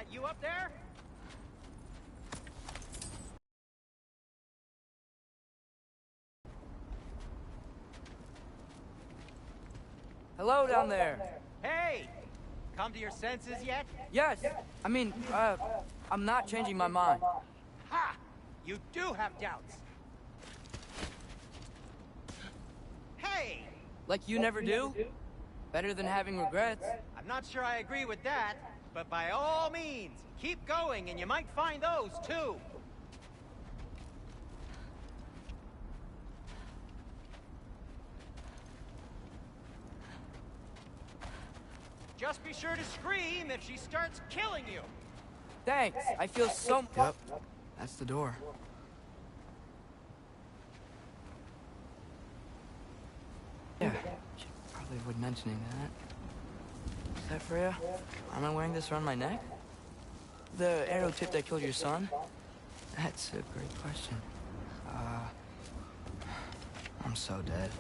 that you up there? Hello down there. Hey! Come to your senses yet? Yes, I mean, I'm not changing my mind. Ha! You do have doubts. Hey! Like you never do? Better than having regrets. I'm not sure I agree with that, but by all means, keep going and you might find those too. Just be sure to scream if she starts killing you. Thanks, I feel so... Yep, that's the door. Yeah, she probably wouldn't mention any of that. Is that Freya? Am I wearing this around my neck? The arrow tip that killed your son? That's a great question. I'm so dead.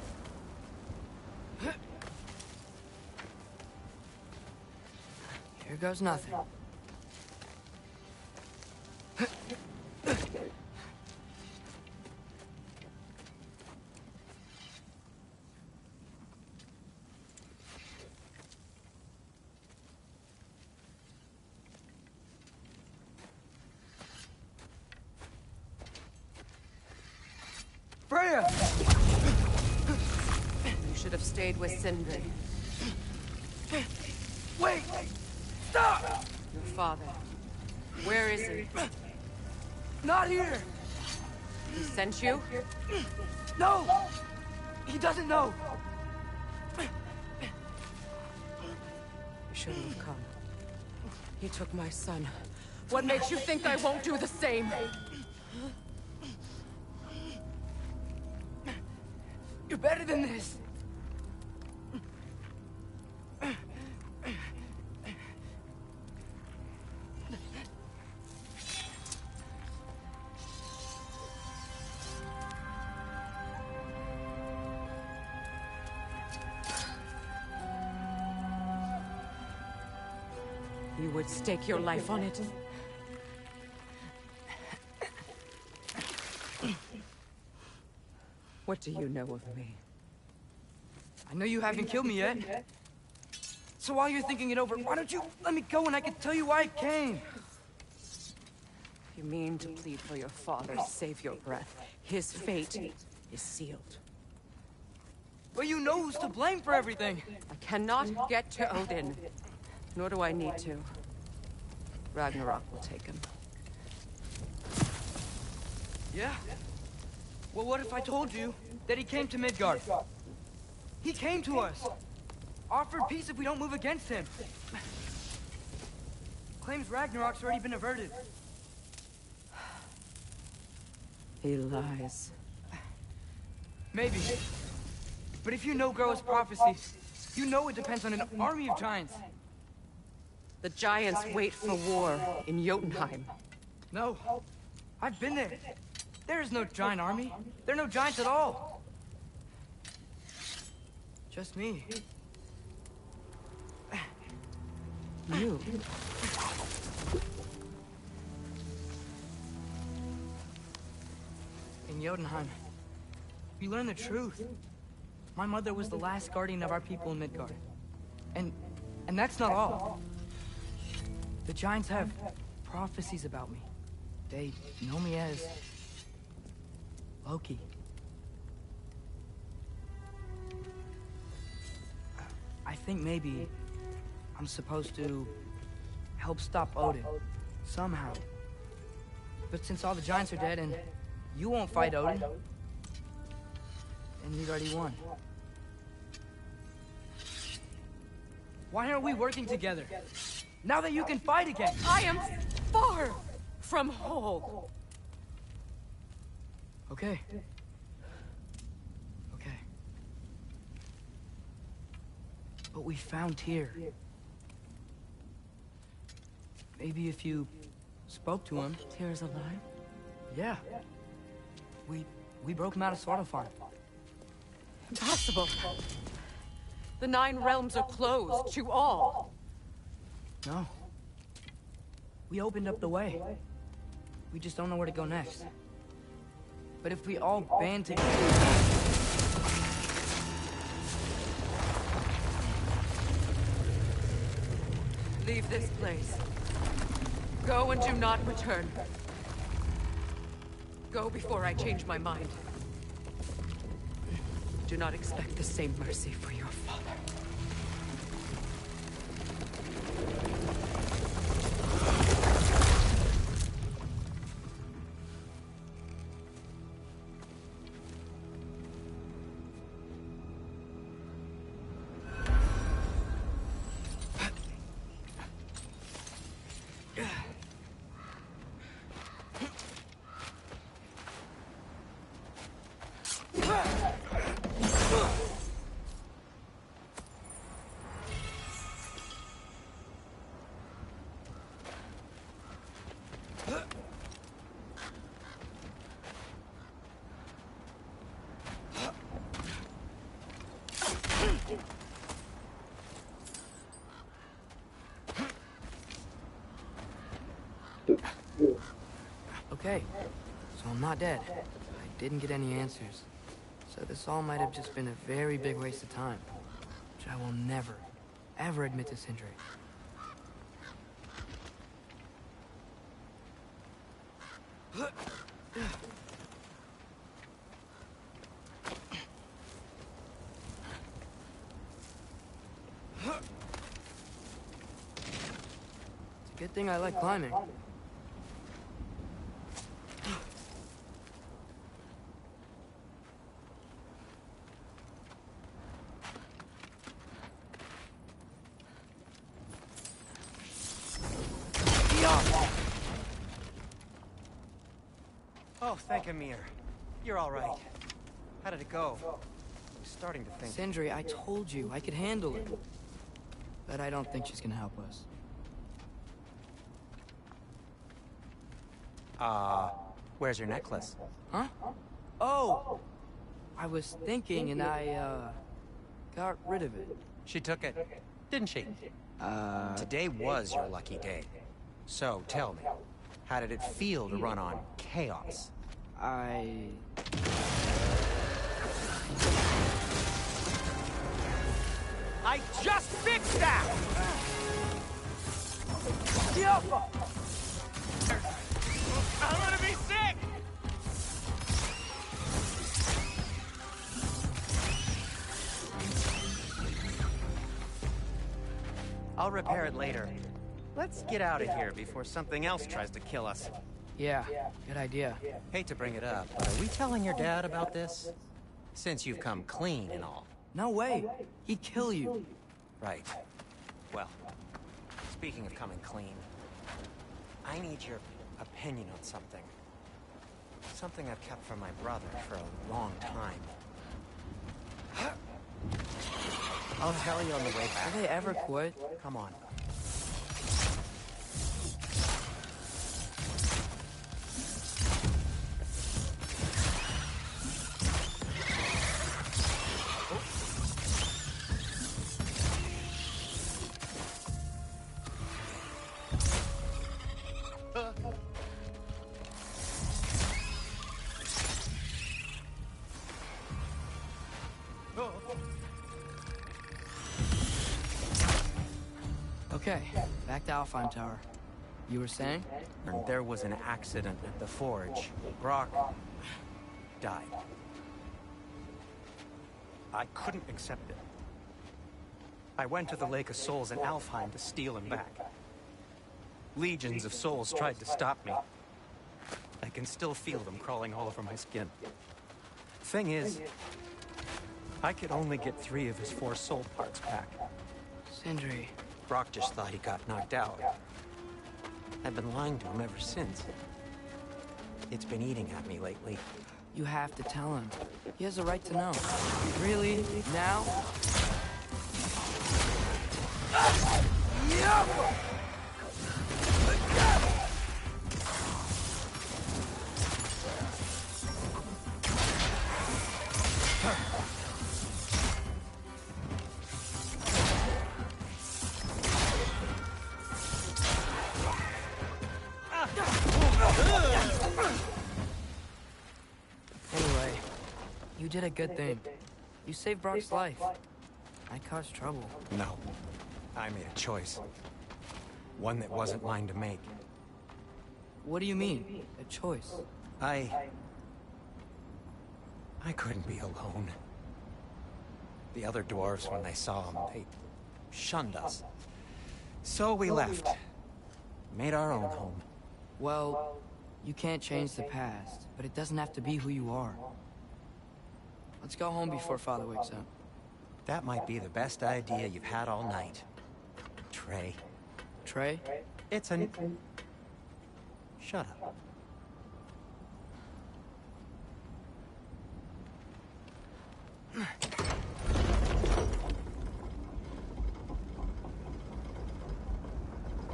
Here goes nothing. Freya! You should have stayed with Sindri. Wait! Stop! Your father. Where is he? Not here! He sent you? No! He doesn't know! You shouldn't have come. He took my son. What makes you think I won't do the same? You're better than this! You would stake your life on it? What do you know of me? I know you haven't killed me yet. So while you're thinking it over, why don't you let me go and I can tell you why I came? You mean to plead for your father, save your breath. His fate is sealed. Well, you know who's to blame for everything. I cannot get to Odin. Nor do I need to. Ragnarok will take him. Yeah? Well, what if I told you that he came to Midgard? He came to us. Offered peace if we don't move against him. Claims Ragnarok's already been averted. He lies. Maybe. But if you know Groa's prophecy, you know it depends on an army of giants. The giants wait for war in Jotunheim. No. I've been there. There is no giant army. There are no giants at all. Just me. You? In Jotunheim, we learn the truth. My mother was the last guardian of our people in Midgard. And that's not all. The giants have prophecies about me. They know me as Loki. I think maybe I'm supposed to help stop Odin, somehow. But since all the giants are dead and you won't fight Odin, and you've already won. Why aren't we working together? Now that you can fight again! I am far from whole. Okay. Okay. But we found Tyr. Maybe if you spoke to him... Tyr's alive? Yeah. We broke him out of Svartalfheim. Impossible. The 9 realms are closed to all. No. We opened up the way. We just don't know where to go next. But if we all band together... Leave this place. Go and do not return. Go before I change my mind. Do not expect the same mercy for your father. Okay, so I'm not dead. I didn't get any answers. So this all might have just been a very big waste of time. Which I will never, ever admit to Sindri. It's a good thing I like climbing. Oh, thank Amir. You're all right. How did it go? I was starting to think... Sindri, I told you I could handle it. But I don't think she's gonna help us. Where's your necklace? Huh? Oh! I was thinking and I, got rid of it. She took it, didn't she? Today was your lucky day. So, tell me, how did it feel to run on chaos? I just fixed that! I'm gonna be sick! I'll repair it later. Let's get out of here before something else tries to kill us. Yeah, good idea. Hate to bring it up, but are we telling your dad about this? Since you've come clean and all. No way. He'd kill you. Right. Well, speaking of coming clean, I need your opinion on something. Something I've kept from my brother for a long time. I'll tell you on the way back. Do they ever quit? Come on. Okay, back to Alfheim Tower. You were saying? There was an accident at the forge. Brock died. I couldn't accept it. I went to the Lake of Souls in Alfheim to steal him back. Legions of souls tried to stop me. I can still feel them crawling all over my skin. Thing is, I could only get 3 of his 4 soul parts back. Sindri. Brock just thought he got knocked out. I've been lying to him ever since. It's been eating at me lately. You have to tell him. He has a right to know. Really? Now? You did a good thing. You saved Brock's life. I caused trouble. No. I made a choice. One that wasn't mine to make. What do you mean? A choice? I couldn't be alone. The other dwarves, when they saw him, they shunned us. So we left. Made our own home. Well, you can't change the past, but it doesn't have to be who you are. Let's go home before Father wakes up. That might be the best idea you've had all night. Trey. Trey? It's an... Shut up.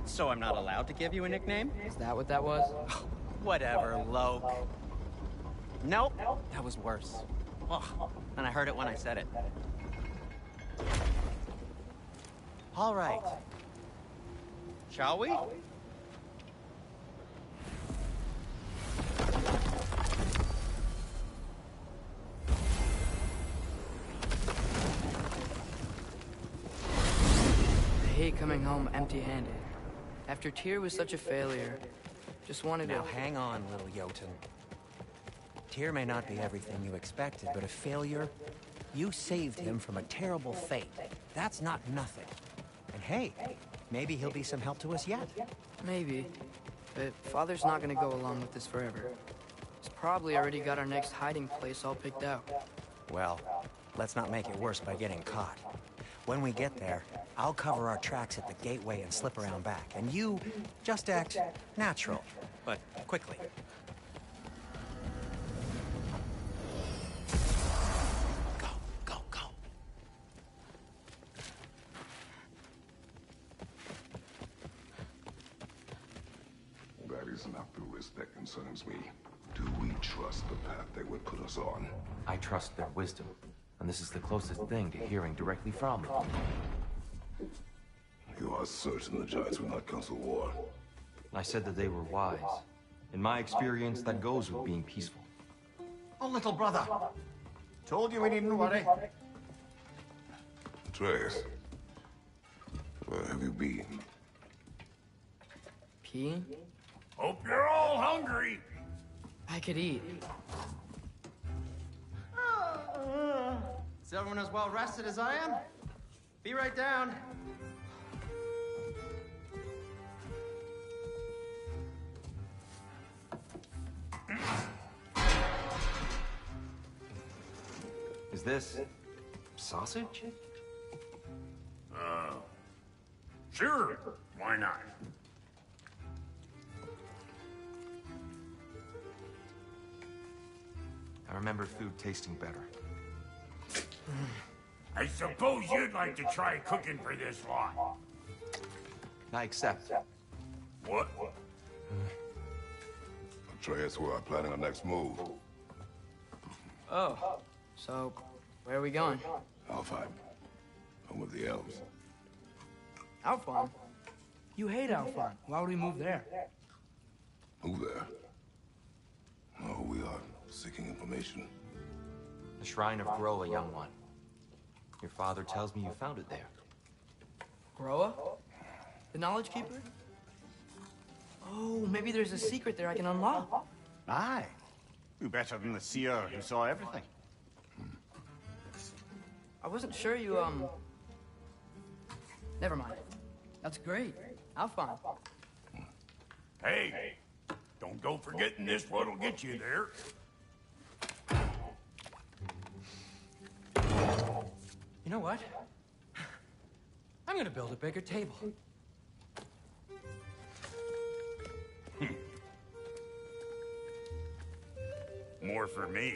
So I'm not allowed to give you a nickname? Is that what that was? Whatever, Loke. Nope, that was worse. Ugh, and I heard it when I said it. All right. Shall we? I hate coming home empty-handed. After Tyr was such a failure, just wanted to... Now hang on, little Jotun. Tyr may not be everything you expected, but a failure? You saved him from a terrible fate. That's not nothing. And hey, maybe he'll be some help to us yet. Maybe. But Father's not gonna go along with this forever. He's probably already got our next hiding place all picked out. Well, let's not make it worse by getting caught. When we get there, I'll cover our tracks at the gateway and slip around back. And you just act natural, but quickly. Go, go, go. That is not the risk that concerns me. Do we trust the path they would put us on? I trust their wisdom, and this is the closest thing to hearing directly from them. You are certain the Giants will not counsel war? I said that they were wise. In my experience, that goes with being peaceful. Oh, little brother. Told you we needn't worry. Atreus, where have you been? Peeing? Hope you're all hungry. I could eat. Is everyone as well rested as I am? Be right down. Is this... sausage? Sure. Why not? I remember food tasting better. I suppose you'd like to try cooking for this lot. I accept. What? Atreus, we are planning our next move. Oh. So, where are we going? Alfheim. Home of the elves. Alfheim? You hate Alfheim. Why would we move there? Move there? No, we are seeking information. The Shrine of Groa, young one. Your father tells me you found it there. Groa? The Knowledge Keeper? Oh, maybe there's a secret there I can unlock. Aye. Who better than the seer who saw everything? I wasn't sure you, Never mind. That's great. Alfheim. Hey, don't go forgetting this what'll get you there. You know what? I'm gonna build a bigger table. More for me.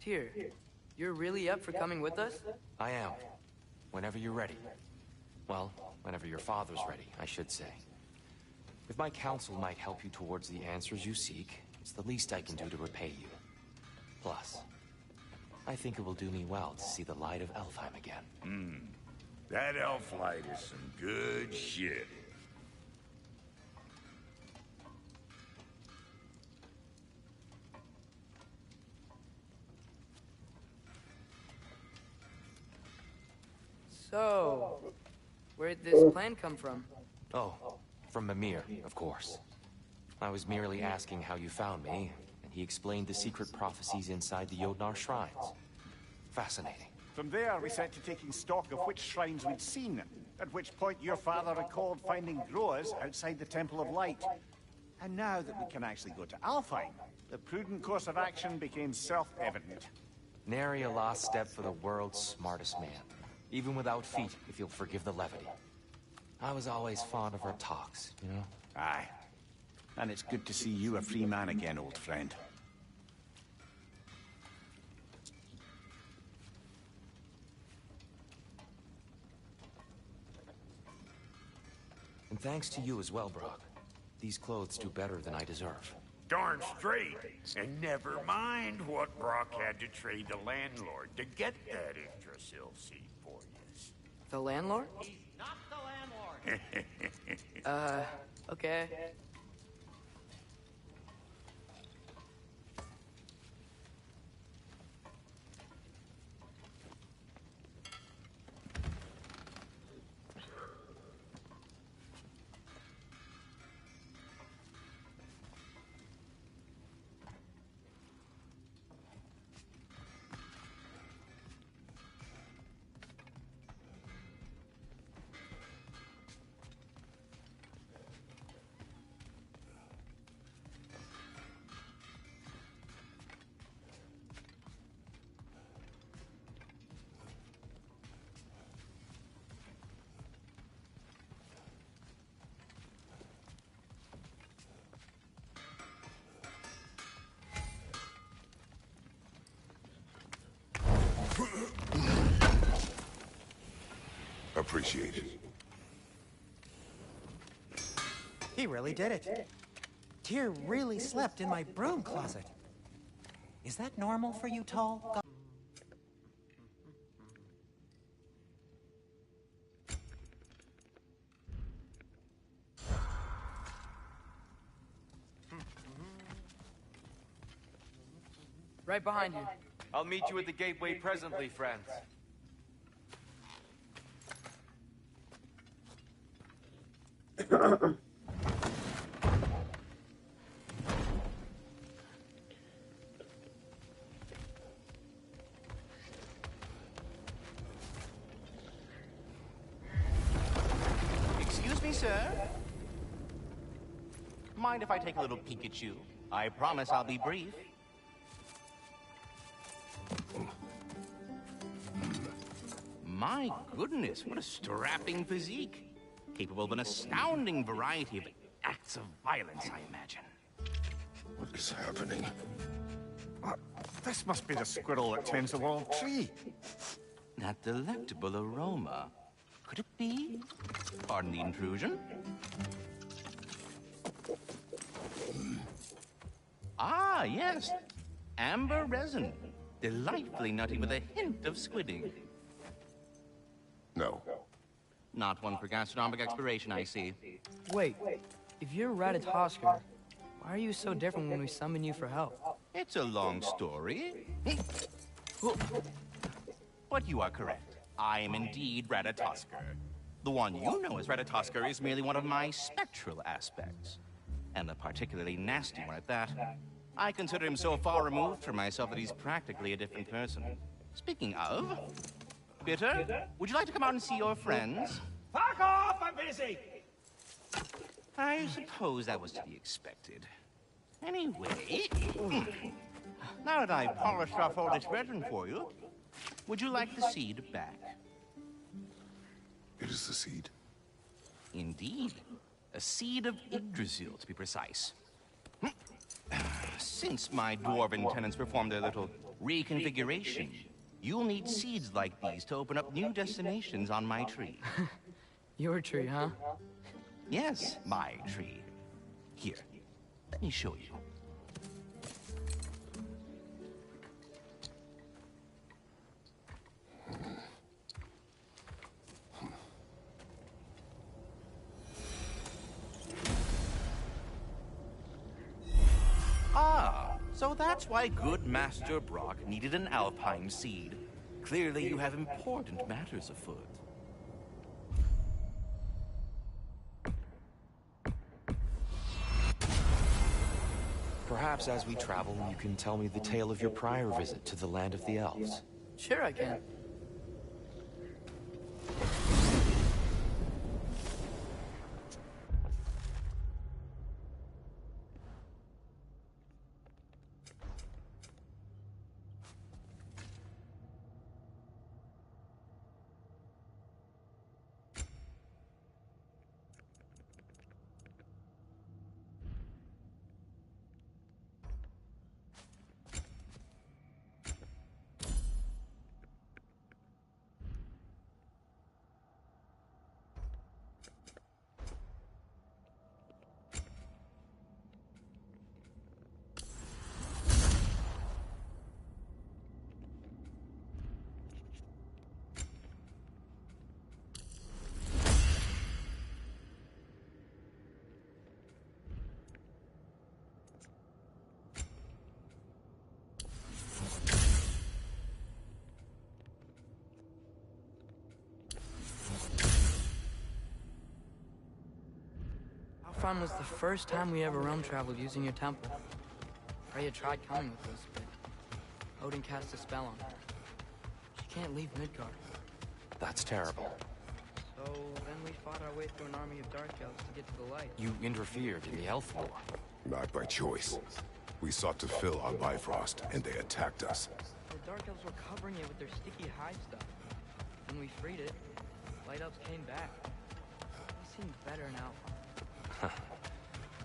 Tyr, you're really up for coming with us? I am. Whenever you're ready. Well, whenever your father's ready, I should say. If my counsel might help you towards the answers you seek, it's the least I can do to repay you. Plus, I think it will do me well to see the light of Alfheim again. That elf light is some good shit. So, where'd this plan come from? Oh, from Mimir, of course. I was merely asking how you found me, and he explained the secret prophecies inside the Jotnar shrines. Fascinating. From there, we set to taking stock of which shrines we'd seen, at which point your father recalled finding growers outside the Temple of Light. And now that we can actually go to Alfheim, the prudent course of action became self-evident. Nary a lost step for the world's smartest man. Even without feet, if you'll forgive the levity. I was always fond of her talks, you know? Aye. And it's good to see you a free man again, old friend. And thanks to you as well, Brock. These clothes do better than I deserve. Darn straight. And never mind what Brock had to trade the landlord to get that Yggdrasil seed for you. The landlord? Not the landlord. Okay. Appreciate it. He really did it. Tyr really slept in my broom closet. Is that normal for you tall guys? Right behind you. I'll meet you at the gateway presently, friends. Excuse me, sir. Mind if I take a little peek at you? I promise I'll be brief. My goodness, what a strapping physique. Capable of an astounding variety of acts of violence, I imagine. What is happening? This must be the squirrel that tends the world tree. That delectable aroma. Could it be? Pardon the intrusion. Ah, yes. Amber resin. Delightfully nutty with a hint of squidding. No. Not one for gastronomic exploration, I see. Wait, if you're Ratatoskr, why are you so different when we summon you for help? It's a long story. But you are correct. I am indeed Ratatoskr. The one you know as Ratatoskr is merely one of my spectral aspects. And a particularly nasty one at that. I consider him so far removed from myself that he's practically a different person. Speaking of... Bitter, would you like to come out and see your friends? Fuck off! I'm busy! I suppose that was to be expected. Anyway... now that I've polished off all this resin for you, would you like the seed back? It is the seed. Indeed. A seed of Yggdrasil, to be precise. Since my dwarven tenants performed their little reconfiguration, you'll need seeds like these to open up new destinations on my tree. Your tree, huh? Yes, my tree. Here, let me show you. So that's why good Master Brock needed an Alpine seed. Clearly you have important matters afoot. Perhaps as we travel, you can tell me the tale of your prior visit to the land of the elves. Sure I can. Alfheim was the first time we ever realm traveled using your temple. Freya tried coming with us, but Odin cast a spell on her. She can't leave Midgard. That's terrible. So then we fought our way through an army of dark elves to get to the light. You interfered in the elf war. Not by choice. We sought to fill our Bifrost, and they attacked us. The dark elves were covering it with their sticky hide stuff. When we freed it, light elves came back. They seemed better now.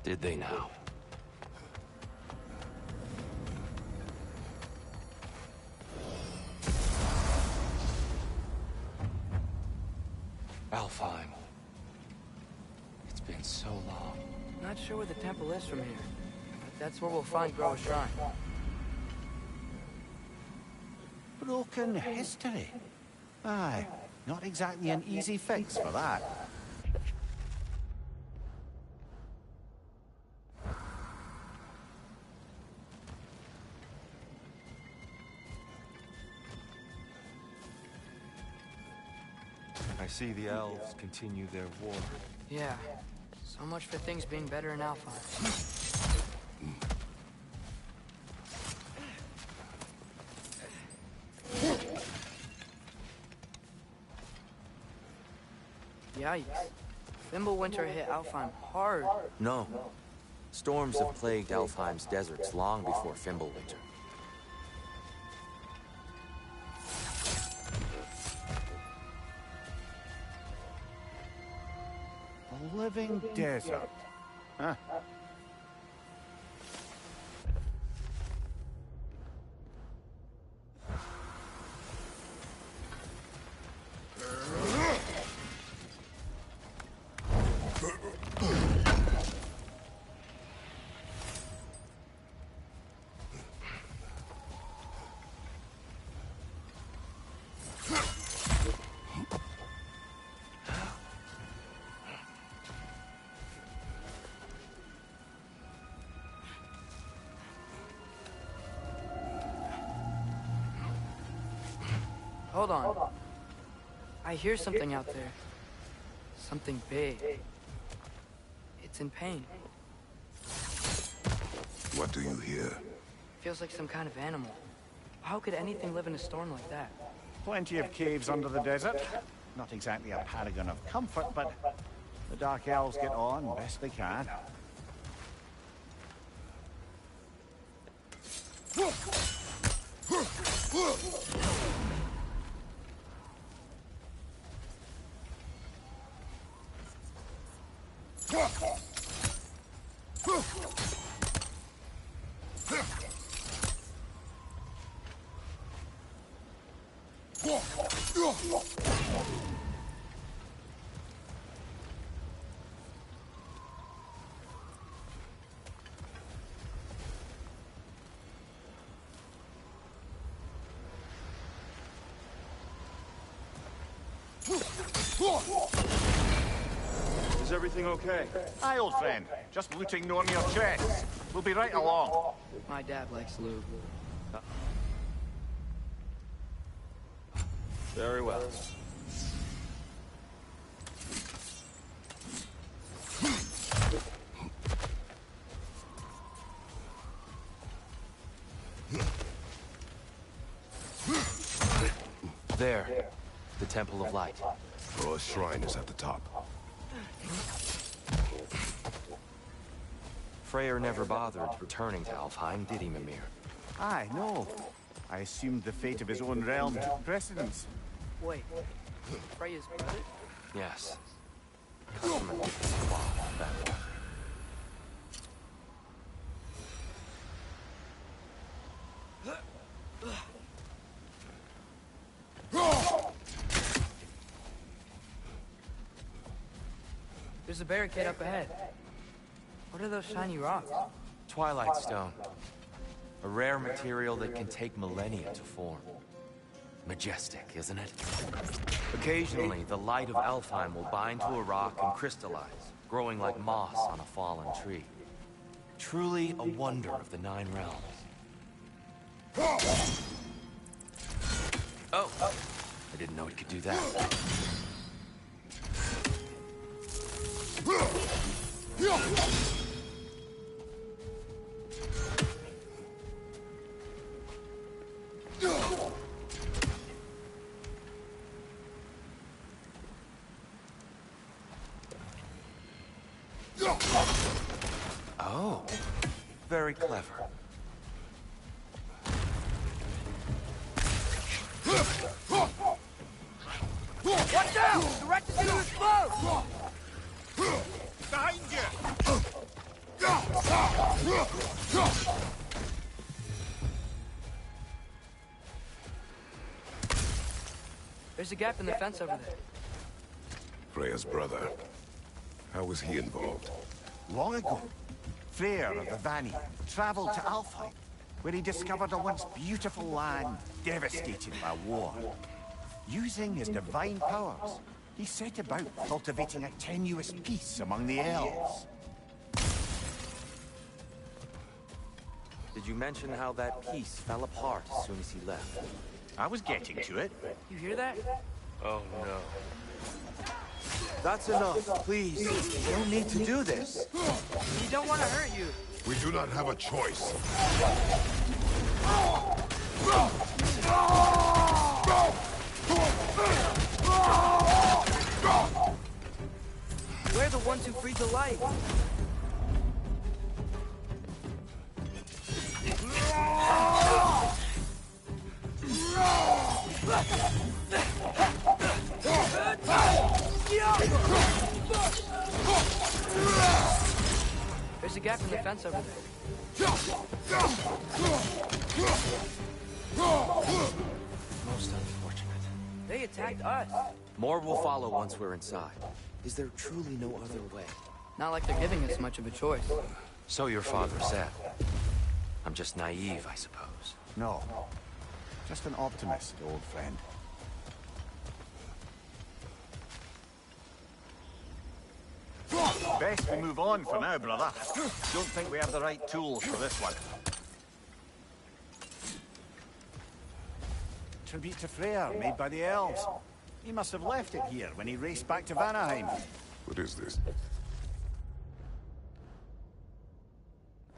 Did they now? Alfheim. It's been so long. Not sure where the temple is from here, but that's where we'll find Groa's shrine. Broken history. Aye, not exactly an easy fix for that. I see the elves continue their war. Yeah, so much for things being better in Alpheim. Yikes. Fimbulwinter hit Alfheim hard. No. Storms have plagued Alfheim's deserts long before Fimbulwinter. A living desert. Huh. Hold on. I hear something out there. Something big. It's in pain. What do you hear? Feels like some kind of animal. How could anything live in a storm like that? Plenty of caves under the desert. Not exactly a paragon of comfort, but the Dark Elves get on best they can. Is everything okay? Aye, old friend. Just looting Nornir chests. We'll be right along. My dad likes lube. Very well. There, the Temple of Light. Our shrine is at the top. Freyr never bothered returning to Alfheim, did he, Mimir? Aye, no. I assumed the fate of his own realm took precedence. Wait, Freya's brother? Yes. Customer wow, that one. There's a barricade up ahead. What are those shiny rocks? Twilight Stone. A rare material that can take millennia to form. Majestic, isn't it? Occasionally, the light of Alfheim will bind to a rock and crystallize, growing like moss on a fallen tree. Truly a wonder of the Nine Realms. Oh! I didn't know it could do that. Oh, very clever. Watch out! The wreck is going to explode! Behind you! There's a gap in the fence over there. Freya's brother. How was he involved? Long ago, Freyr of the Vanni traveled to Alfheim, where he discovered a once beautiful land devastated by war. Using his divine powers, he set about cultivating a tenuous peace among the elves. Did you mention how that piece fell apart as soon as he left? I was getting to it. You hear that? Oh no. That's enough, please. You don't need to do this. We don't want to hurt you. We do not have a choice. We're the ones who freed the light. There's a gap in the fence over there. Most unfortunate. They attacked us. More will follow once we're inside. Is there truly no other way? Not like they're giving us much of a choice. So your father said. I'm just naive, I suppose. No, just an optimist, old friend. Best we move on for now, brother. Don't think we have the right tools for this one. Tribute to Freyr, made by the elves. He must have left it here when he raced back to Vanaheim. What is this?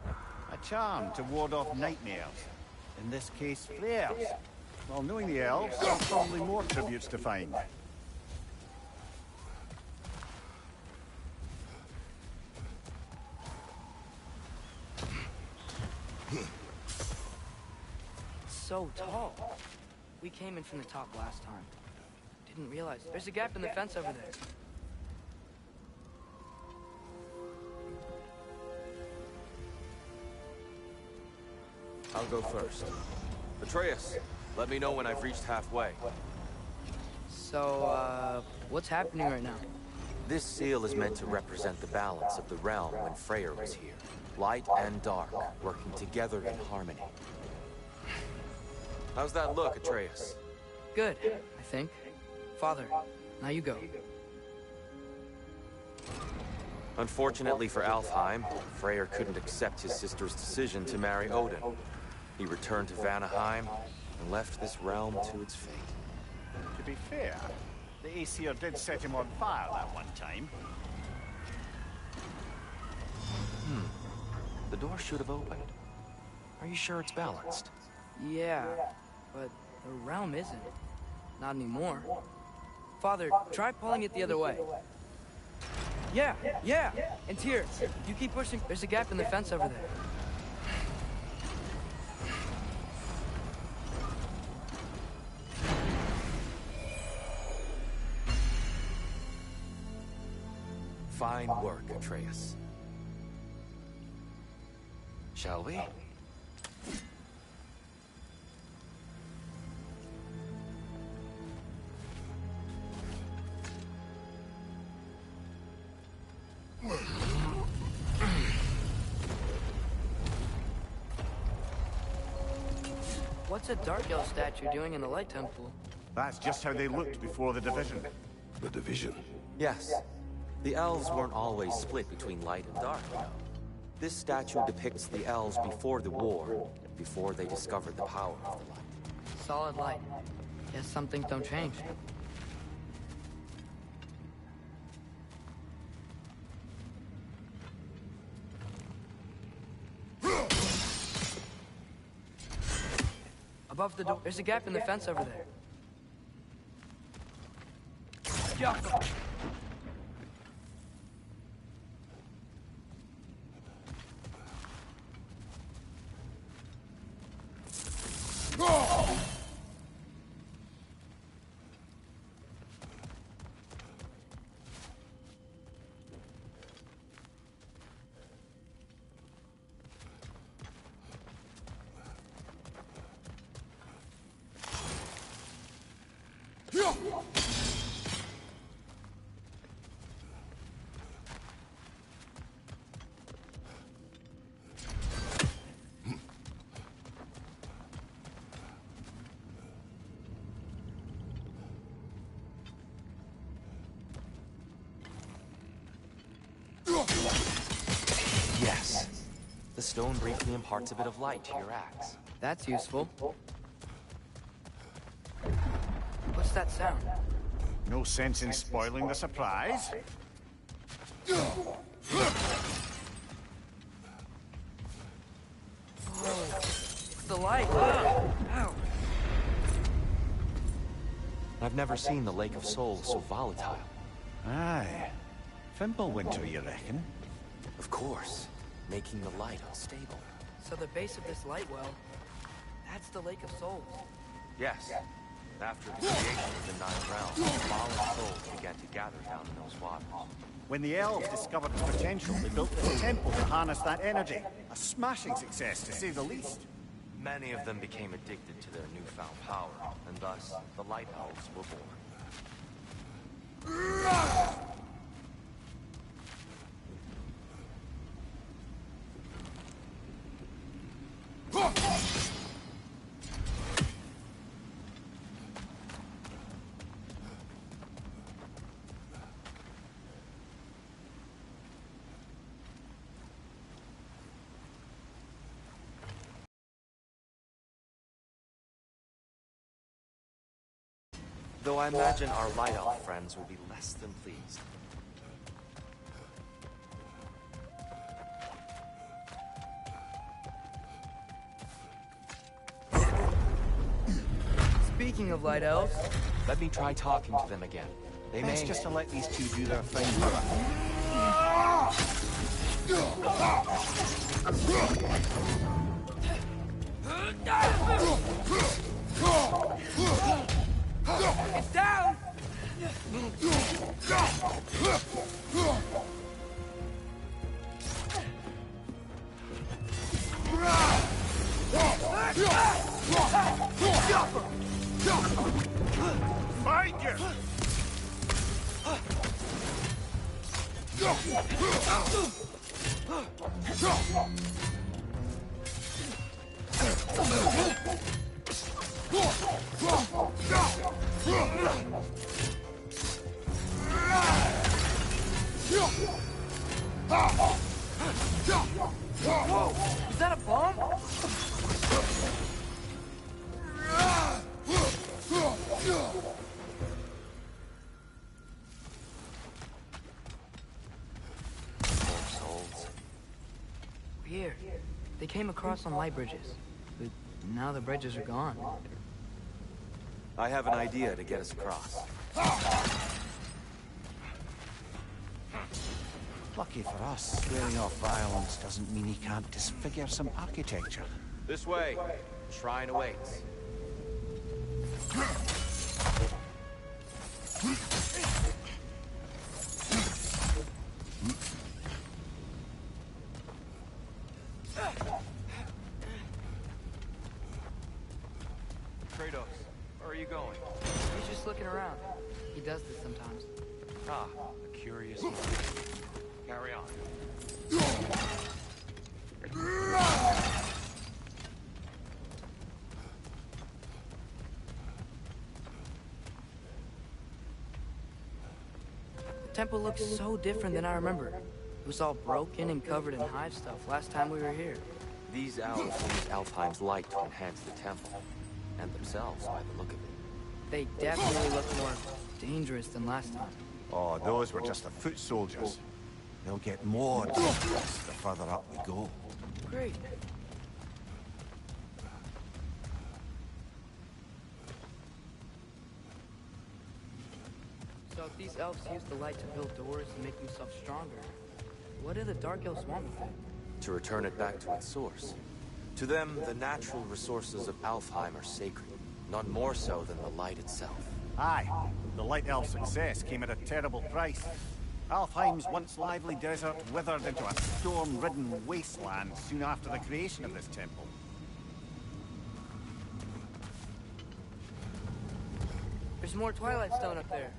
A charm to ward off nightmares. In this case, Freyr's. Well, knowing the elves, there are probably more tributes to find. So tall. We came in from the top last time. Didn't realize. There's a gap in the fence over there. I'll go first. Atreus, let me know when I've reached halfway. So, what's happening right now? This seal is meant to represent the balance of the realm when Freyr was here. Light and dark, working together in harmony. How's that look, Atreus? Good, I think. Father, now you go. Unfortunately for Alfheim, Freyr couldn't accept his sister's decision to marry Odin. He returned to Vanaheim and left this realm to its fate. To be fair, the Aesir did set him on fire that one time. The door should have opened. Are you sure it's balanced? Yeah, but the realm isn't. Not anymore. Father, try pulling it the other way. Yeah! And here, you keep pushing. There's a gap in the fence over there. Fine work, Atreus. Shall we? What's a Dark Elf statue doing in the Light Temple? That's just how they looked before the division. The division. Yes. The elves weren't always split between light and dark, you know. This statue depicts the elves before the war, before they discovered the power of the light. Solid light. Guess some things don't change. Above the door, there's a gap in the fence over there. Jaffa! Yes. The stone briefly imparts a bit of light to your axe. That's useful. What's that sound? No sense in spoiling the surprise. The light! Ow! I've never seen the Lake of Souls so volatile. Aye. Fimbulwinter, you reckon? Of course, making the light unstable. So the base of this light well, that's the Lake of Souls. Yes. After the creation of the Nine Realms, fallen souls began to gather down in those waters. When the elves discovered its potential, they built this temple to harness that energy. A smashing success, to say the least. Many of them became addicted to their newfound power, and thus, the Light Elves were born. Though I imagine our Light Elf friends will be less than pleased. Speaking of Light Elves... Let me try talking to them again. They Best may... just to let these two do their thing. It's down! Find you! came across on light bridges. But now the bridges are gone. I have an idea to get us across. Lucky for us, swearing off violence doesn't mean he can't disfigure some architecture. This way. The shrine awaits. Kratos, where are you going? He's just looking around. He does this sometimes. Ah, a curious man. Carry on. The temple looks so different than I remember. It was all broken and covered in hive stuff last time we were here. These elves use Alfheim's light to enhance the temple. And themselves, by the look of it. They definitely look more dangerous than last time. Oh, those were just the foot soldiers. They'll get more dangerous the further up we go. Great. So if these elves use the light to build doors and make themselves stronger, what do the Dark Elves want with it? To return it back to its source. To them, the natural resources of Alfheim are sacred. None more so than the light itself. Aye, the Light Elf success came at a terrible price. Alfheim's once lively desert withered into a storm-ridden wasteland soon after the creation of this temple. There's more Twilight Stone up there.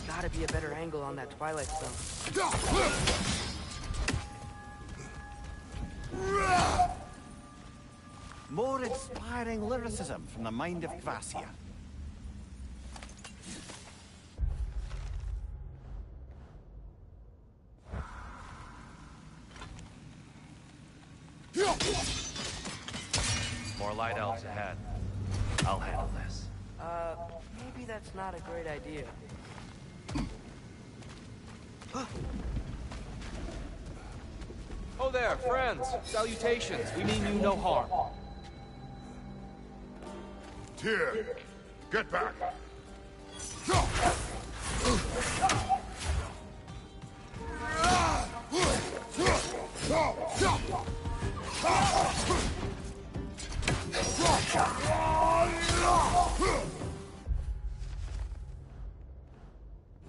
Gotta be a better angle on that Twilight Stone. More inspiring lyricism from the mind of Kvasir. More light elves ahead. I'll handle this. Maybe that's not a great idea. Oh there, friends. Salutations. We mean you no harm. Tyr, get back!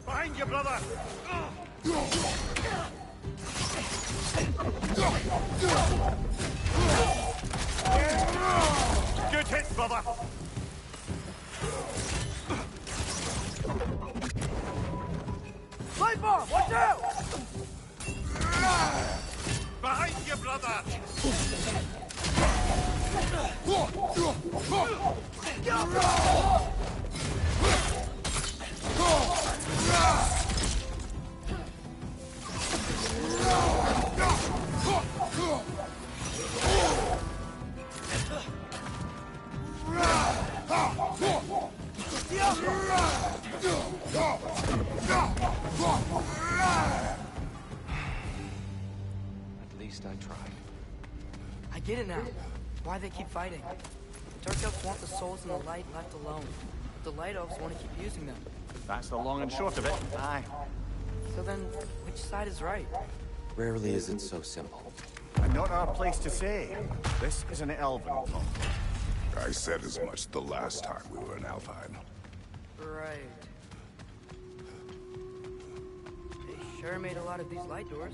Behind you, brother! Good hit, brother! Light bomb! Watch out! Behind you, brother! At least I tried. I get it now. Why they keep fighting. The Dark Elves want the souls and the light left alone. The Light Elves want to keep using them. That's the long and short of it. Aye. So then, which side is right? Rarely is it so simple. And not our place to say. This is an elven talk. I said as much the last time we were in Alfheim. Right. They sure made a lot of these light doors.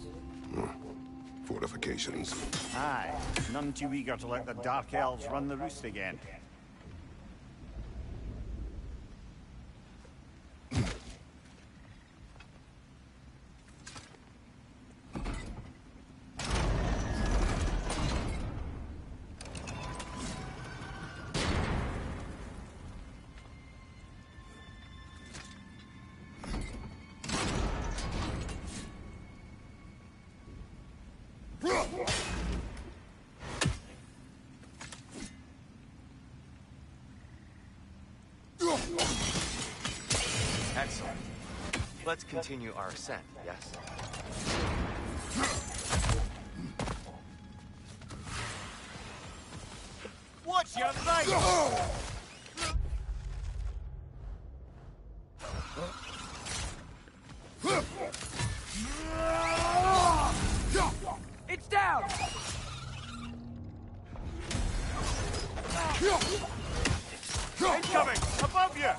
Fortifications. Aye. None too eager to let the Dark Elves run the roost again. Excellent. Let's continue our ascent, yes? Watch your right! It's down! Incoming! Above you!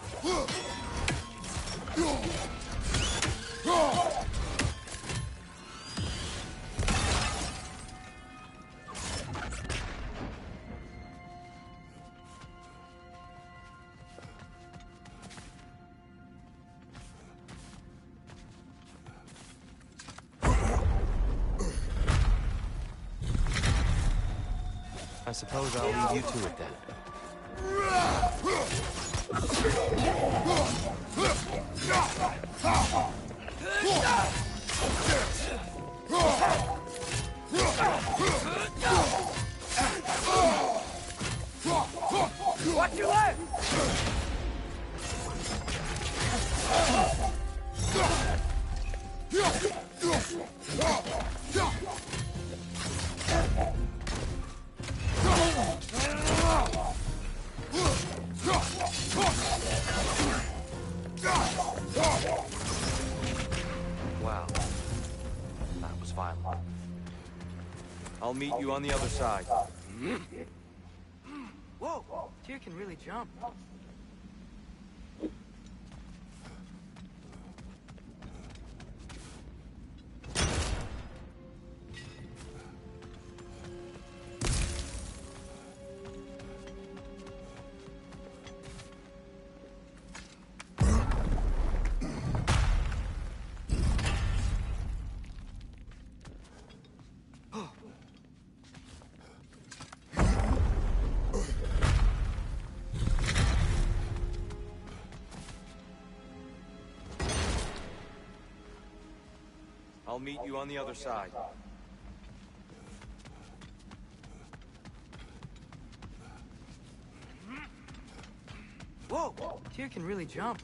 I suppose I'll leave you to it then. Watch your left! Wow. That was violent. I'll meet you on the other side. Whoa! Tyr can really jump. I'll meet you on the other side. Whoa! Tyr can really jump.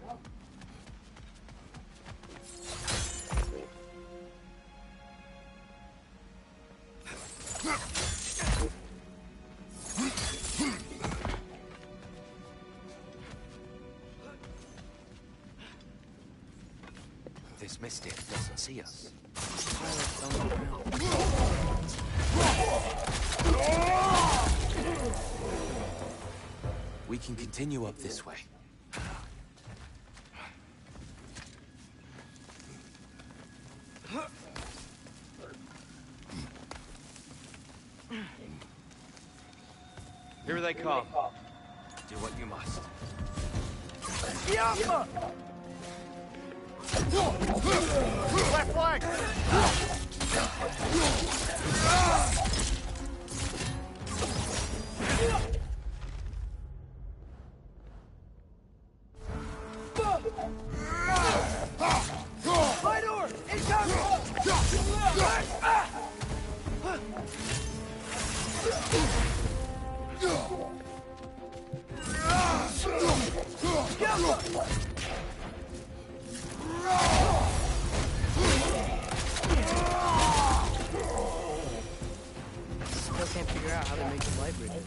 This mystic doesn't see us. We can continue up this way. Here they come. Do what you must. Left flank! My door! Still can't figure out how to make the light bridges.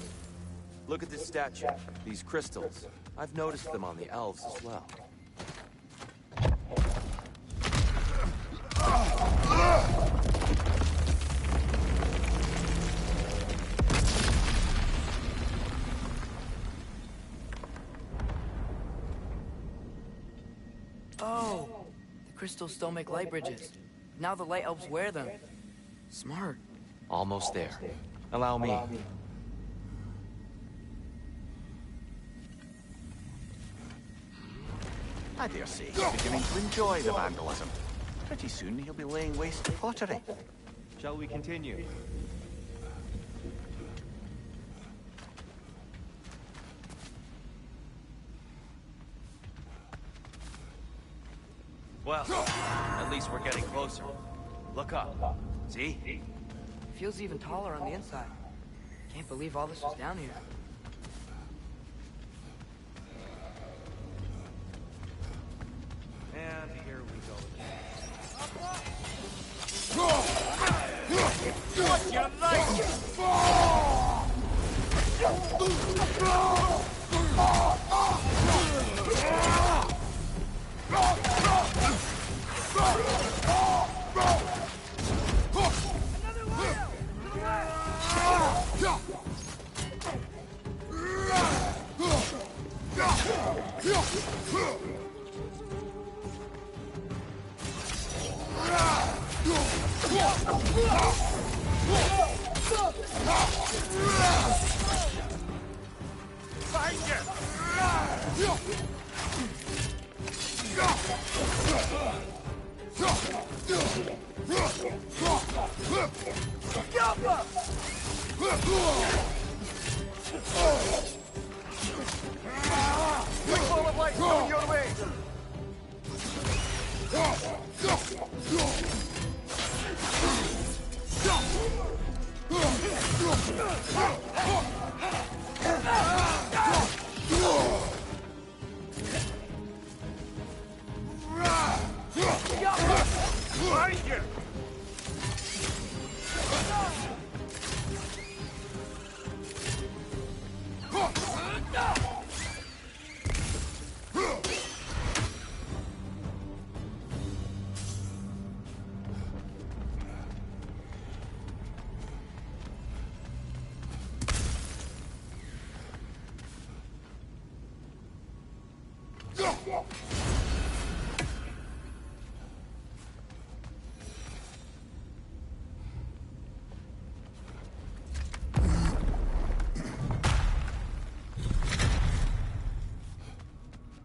Look at this statue. These crystals. I've noticed them on the elves as well. Oh! The crystals still make light bridges. Now the light elves wear them. Smart. Almost there. Allow me. I dare say he's beginning to enjoy the vandalism. Pretty soon he'll be laying waste to pottery. Shall we continue? Well, at least we're getting closer. Look up. See? It feels even taller on the inside. Can't believe all this was down here.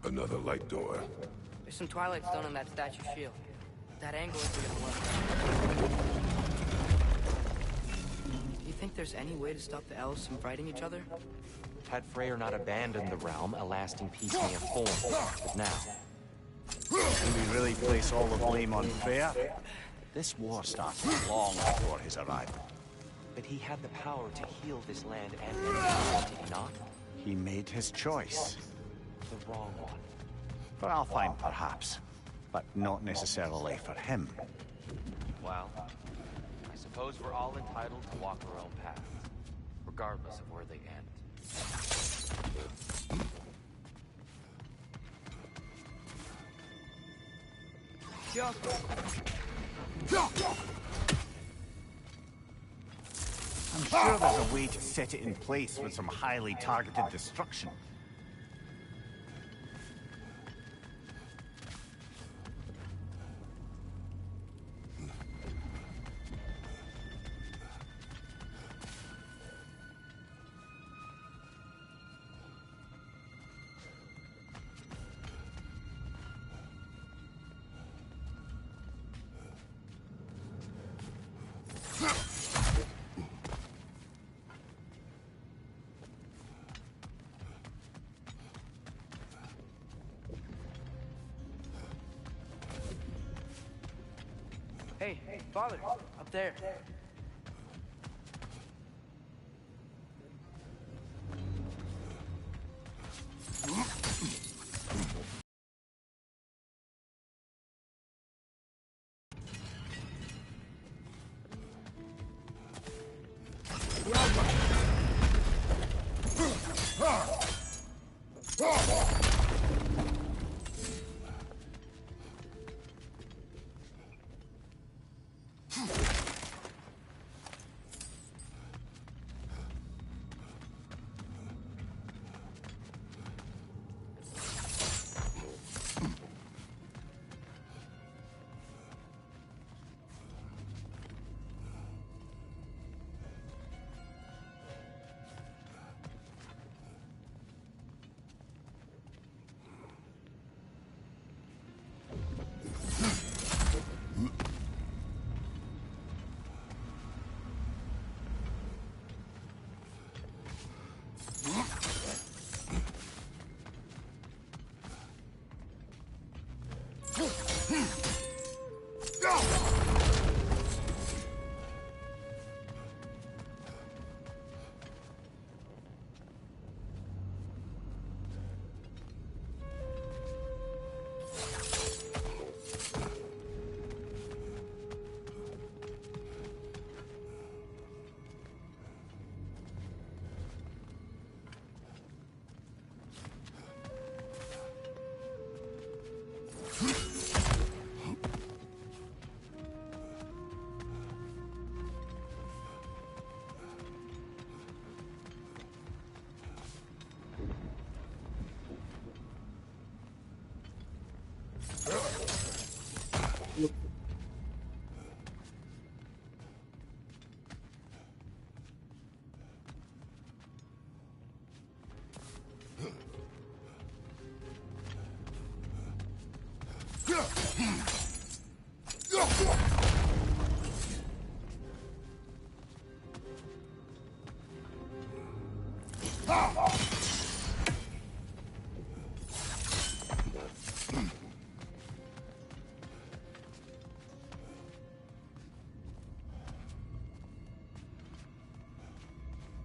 Another light door. There's some Twilight Stone on that statue shield. That angle isn't gonna work. Do you think there's any way to stop the elves from fighting each other? Had Freyr not abandoned the realm, a lasting peace may have formed. But now, Can we really place all the blame on Freyr? This war started long before his arrival. but he had the power to heal this land and enemies, did he not? He made his choice. The wrong one. For Alfheim, perhaps. But not necessarily for him. Well, I suppose we're all entitled to walk our own paths, regardless of where they end. I'm sure there's a way to set it in place with some highly targeted destruction. Hey, Father, up there.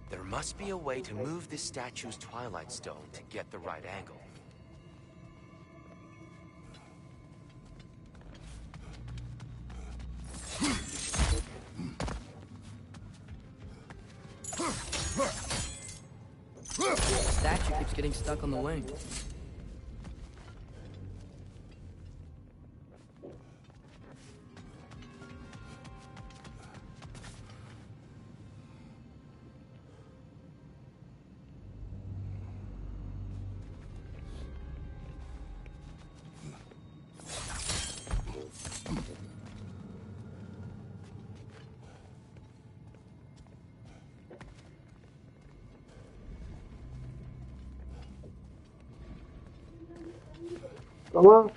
There must be a way to move this statue's Twilight Stone to get the right angle. The statue keeps getting stuck on the wing. Tamam.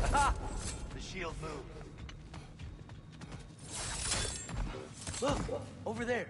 Aha! The shield moved. Look, over there.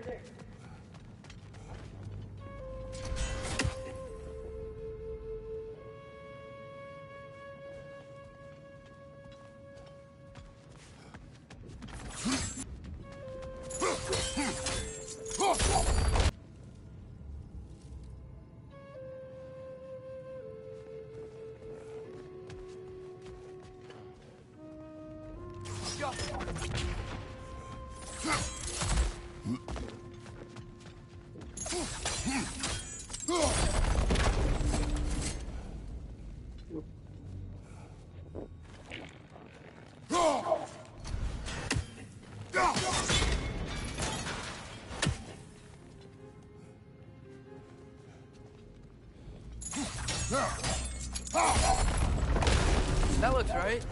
That looks right.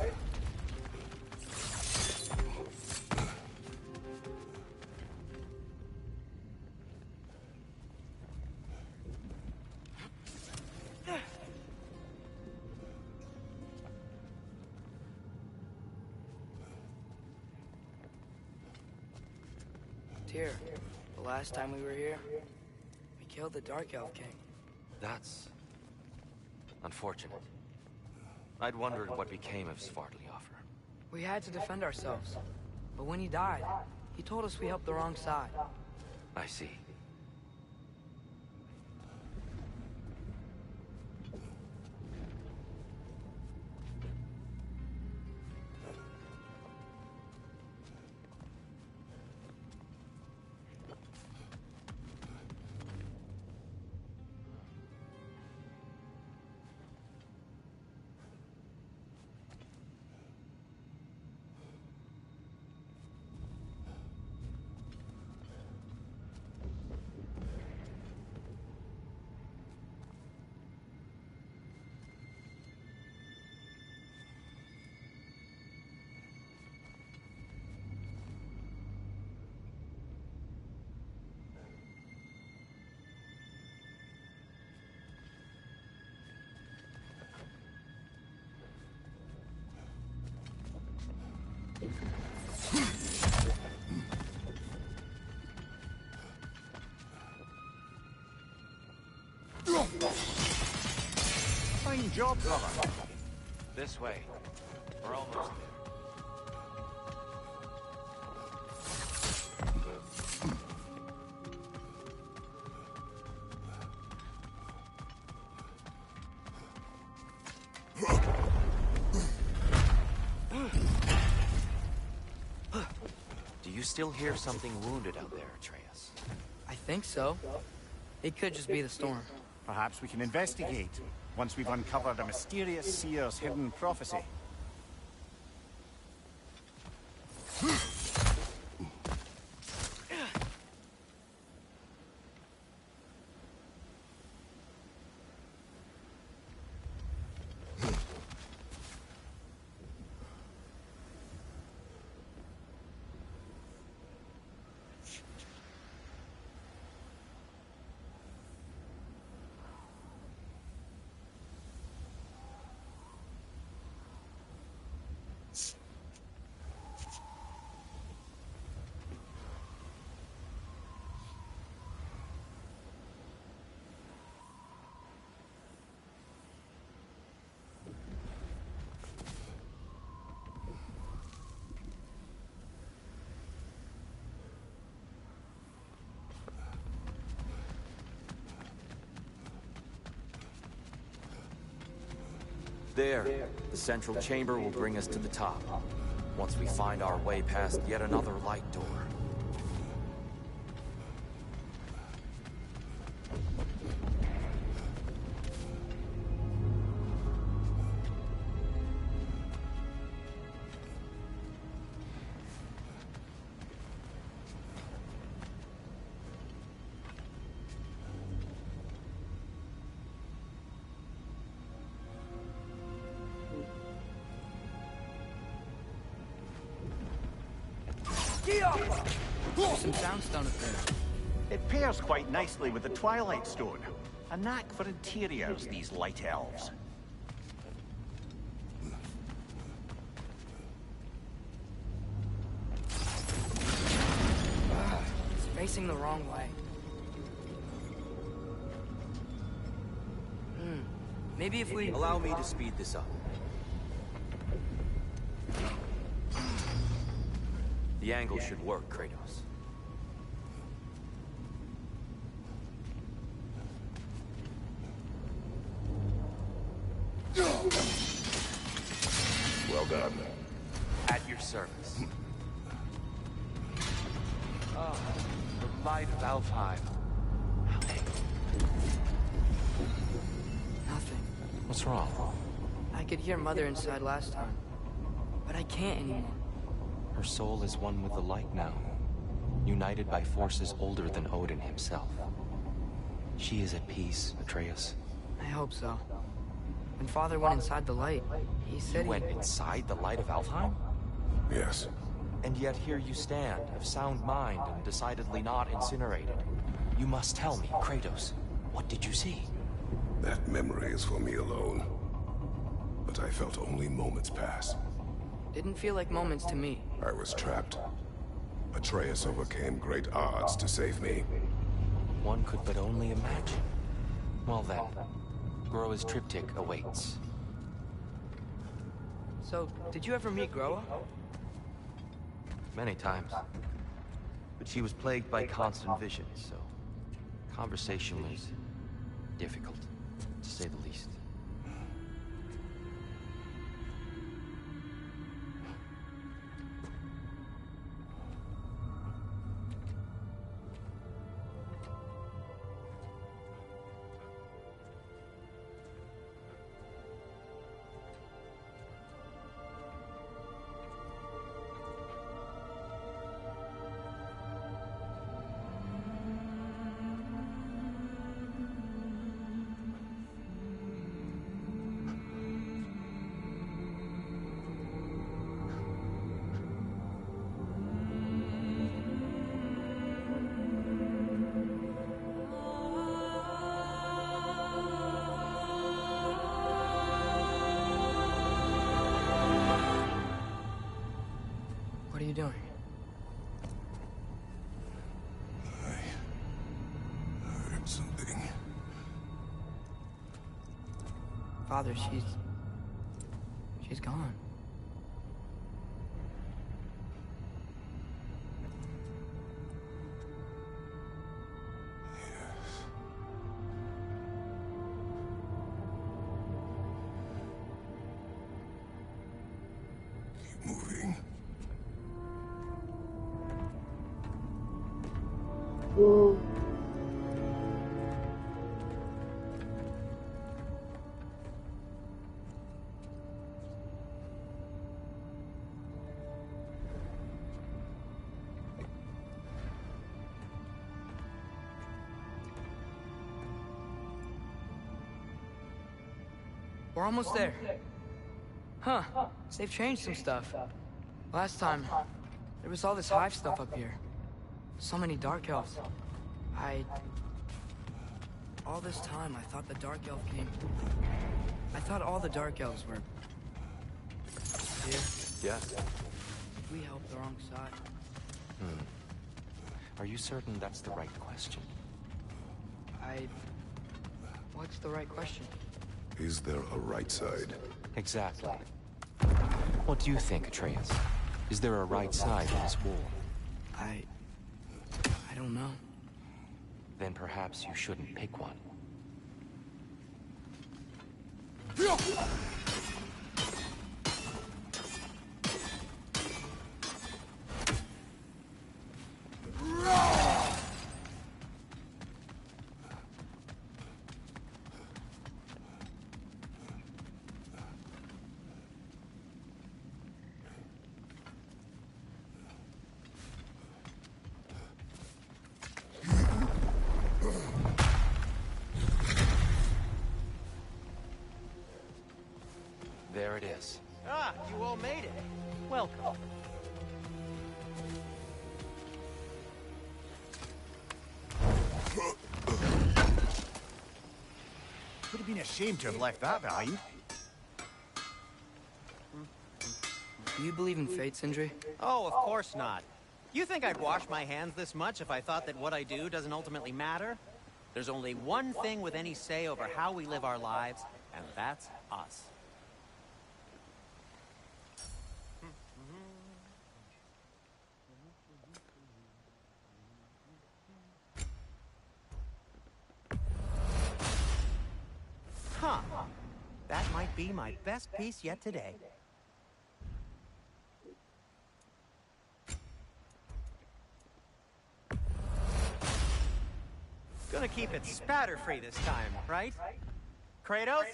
Tyr, the last time we were here, we killed the Dark Elf King. That's unfortunate. I'd wondered what became of Svartalfr. We had to defend ourselves. But when he died, he told us we helped the wrong side. I see. Fine job, brother. This way. We're almost there. Do you still hear something wounded out there, Atreus? I think so. It could just be the storm. Perhaps we can investigate, once we've uncovered a mysterious seer's hidden prophecy. There. The central chamber will bring us to the top. Once we find our way past yet another light door. There's some soundstone up there. It pairs quite nicely with the Twilight Stone. A knack for interiors, these light elves. It's facing the wrong way. Maybe if we... Allow me to speed this up. The angle should work, Kratos. Well done. At your service. Oh, the light of Alfheim. Nothing. What's wrong? I could hear Mother inside last time, but I can't anymore. Her soul is one with the light now, united by forces older than Odin himself. She is at peace, Atreus. I hope so. When Father went inside the light, he said You went inside the light of Alfheim? Yes. And yet here you stand, of sound mind and decidedly not incinerated. You must tell me, Kratos, what did you see? That memory is for me alone. But I felt only moments pass. Didn't feel like moments to me. I was trapped. Atreus overcame great odds to save me. One could but only imagine. Well then, Groa's triptych awaits. So, did you ever meet Groa? Many times. But she was plagued by constant visions, so conversation was difficult, to say the least. find something. Father, she's gone. Keep moving. We're almost there. Huh. They've changed some stuff. Last time, there was all this hive stuff up here. So many dark elves. All this time, I thought the dark elf came... I thought all the dark elves were... here. Yes. We helped the wrong side. Are you certain that's the right question? What's the right question? Is there a right side? Exactly. What do you think, Atreus? Is there a right side in this war? I don't know. Then perhaps you shouldn't pick one. There it is. Ah, you all made it. Welcome. Would have been a shame to have left that behind. Do you believe in fate, Sindri? Oh, of course not. You think I'd wash my hands this much if I thought that what I do doesn't ultimately matter? There's only one thing with any say over how we live our lives, and that's us. Huh. That might be my best piece yet today. Gonna keep it spatter-free this time, right? Kratos?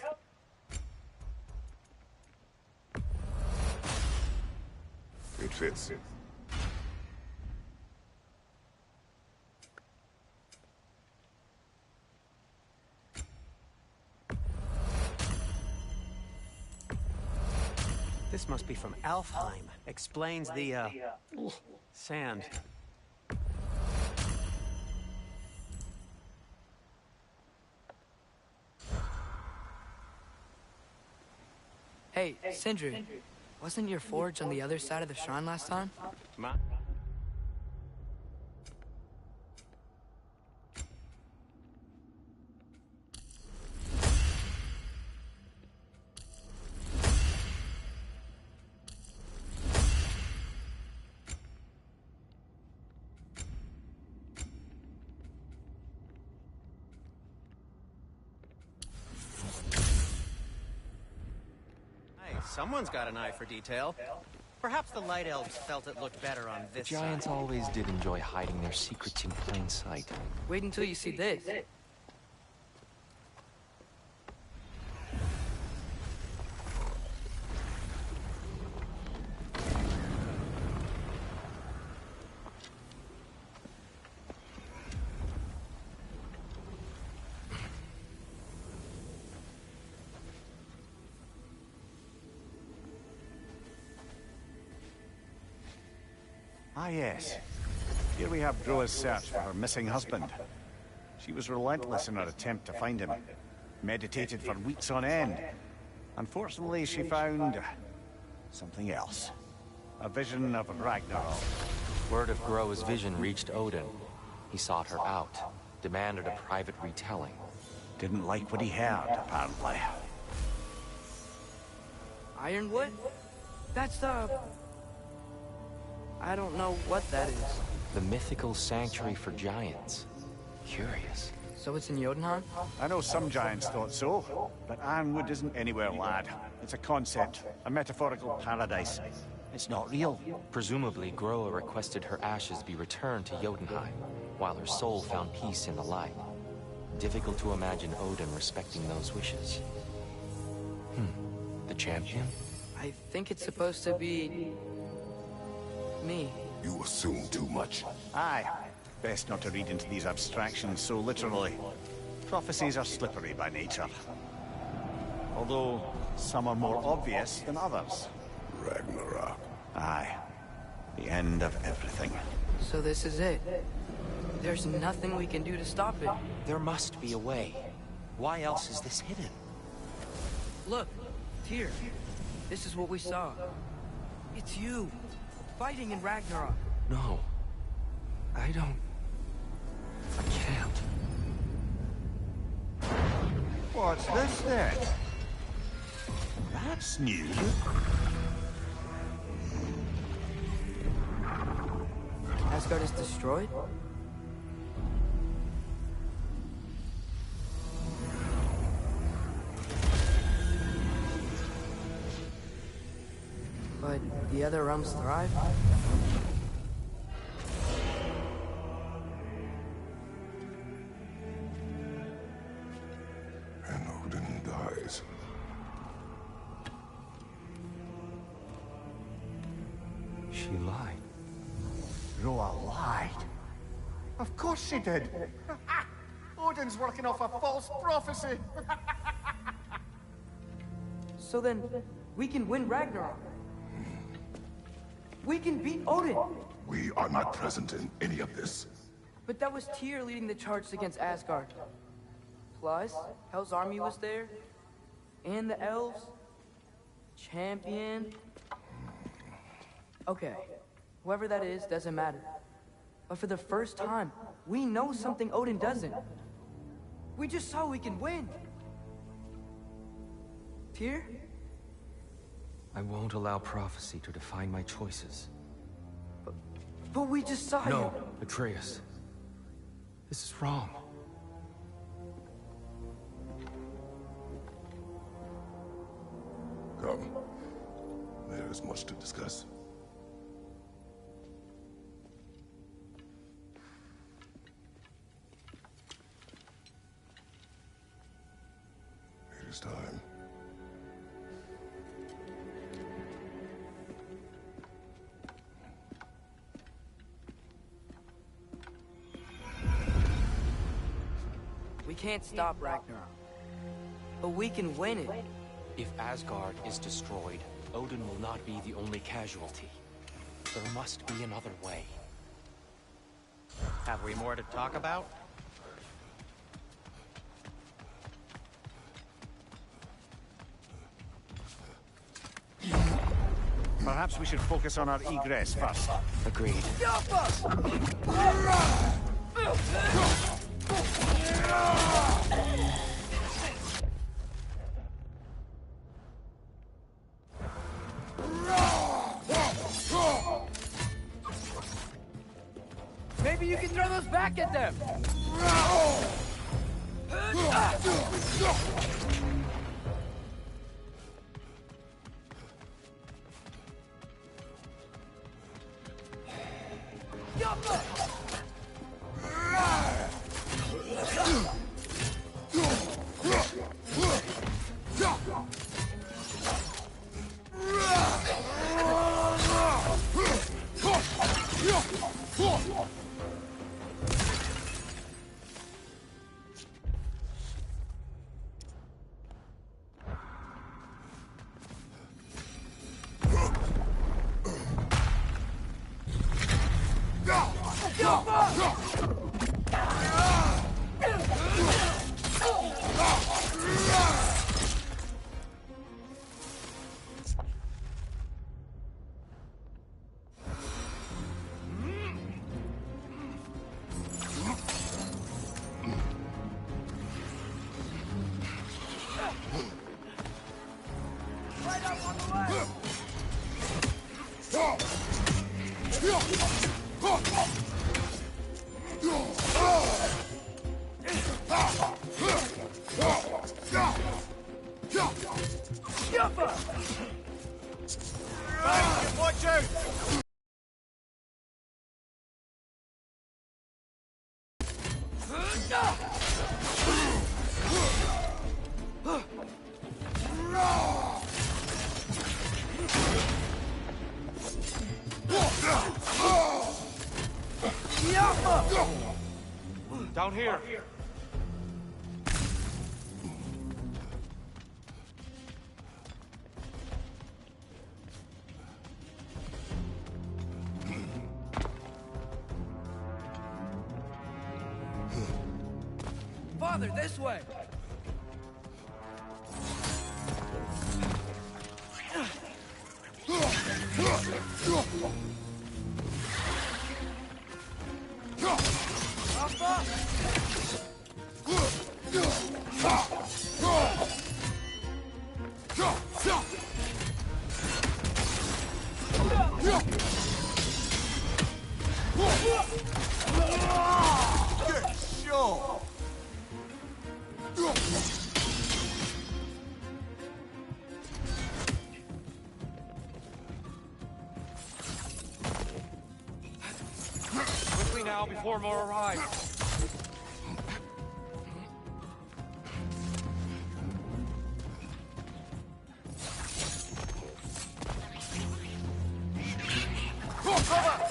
It fits. This must be from Alfheim. Explains the, sand. Hey, Sindri, wasn't your forge on the other side of the shrine last time? Someone's got an eye for detail. Perhaps the Light Elves felt it looked better on The this giants side. always did enjoy hiding their secrets in plain sight. Wait until you see this. Ah, yes. Here we have Groa's search for her missing husband. She was relentless in her attempt to find him. Meditated for weeks on end. Unfortunately, she found... something else. A vision of Ragnarok. Word of Groa's vision reached Odin. He sought her out. demanded a private retelling. Didn't like what he heard, apparently. Ironwood? That's the... I don't know what that is. The mythical sanctuary for giants. Curious. So it's in Jotunheim? I know some giants thought so, but Ironwood isn't anywhere, lad. It's a concept, a metaphorical paradise. It's not real. Presumably, Groa requested her ashes be returned to Jotunheim, while her soul found peace in the light. Difficult to imagine Odin respecting those wishes. The champion? I think it's supposed to be... me. You assume too much. Aye. Best not to read into these abstractions so literally. Prophecies are slippery by nature. Although, some are more obvious than others. Ragnarok. Aye. The end of everything. So this is it. There's nothing we can do to stop it. There must be a way. Why else is this hidden? Look, here. This is what we saw. It's you, fighting in Ragnarok. No. I can't. What's this then? That's new. Asgard is destroyed? But the other realms thrive? And Odin dies. She lied. Roa lied. Of course she did. Odin's working off a false prophecy. So then, we can win Ragnarok. We can beat Odin. We are not present in any of this. But that was Tyr leading the charge against Asgard. Plus, Hell's army was there. And the elves. Champion. Okay, whoever that is doesn't matter. But for the first time, we know something Odin doesn't. We just saw we can win. Tyr? I won't allow prophecy to define my choices. But we just saw No, you. Atreus. This is wrong. Come. There is much to discuss. It is time. We can't stop Ragnarok. But we can win it. If Asgard is destroyed, Odin will not be the only casualty. There must be another way. Have we more to talk about? Perhaps we should focus on our egress first. Agreed. Maybe you can throw those back at them! Down here. Father, this way! Good show! Quickly now, before more arrive.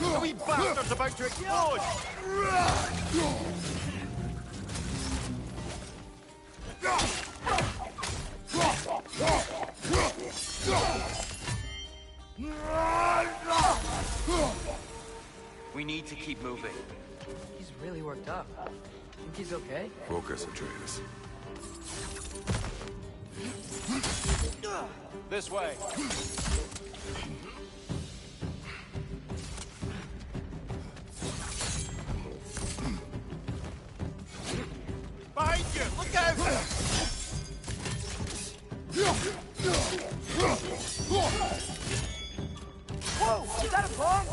The wee bastard's about to explode! We need to keep moving. He's really worked up. Think he's okay? Focus, Atreus. This way. Behind you! Look out! Whoa! Is that a bomb?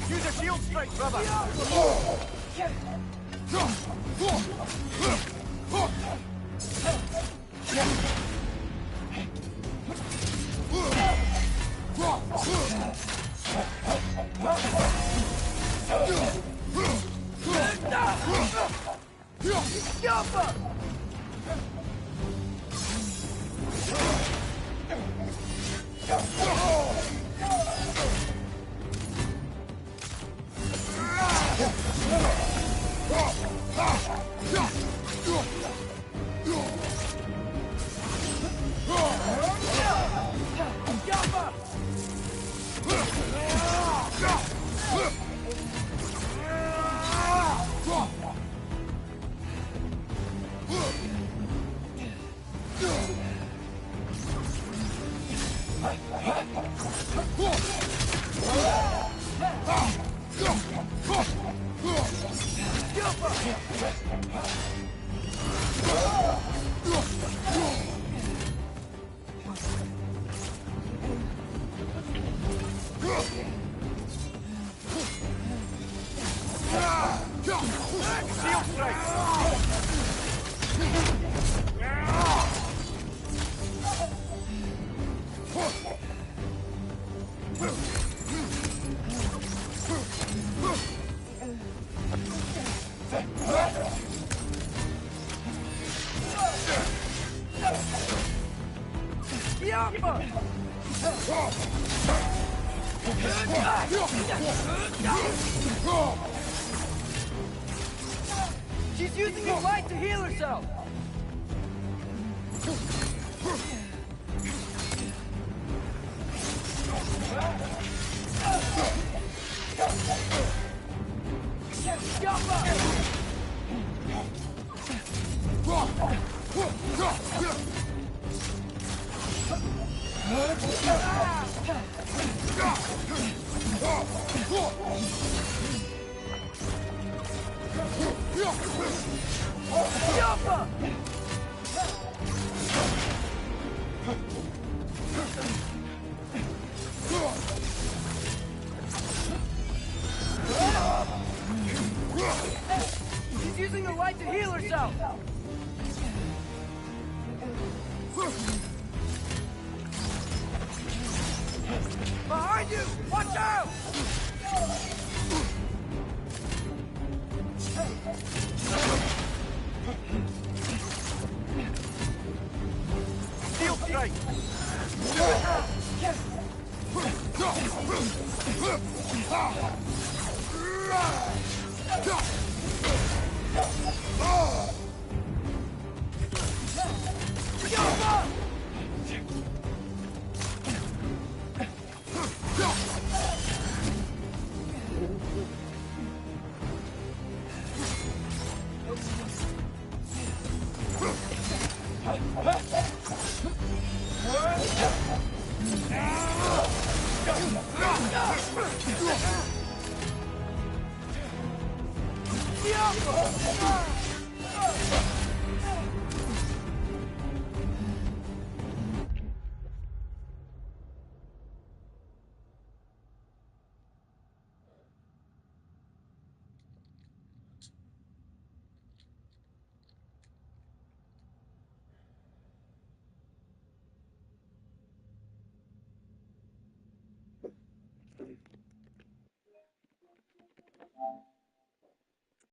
Use a shield strike, brother! Shield strike! She's using your light to heal herself! She's using the light to heal herself! Behind you! Watch out! Steel strike! Yeah!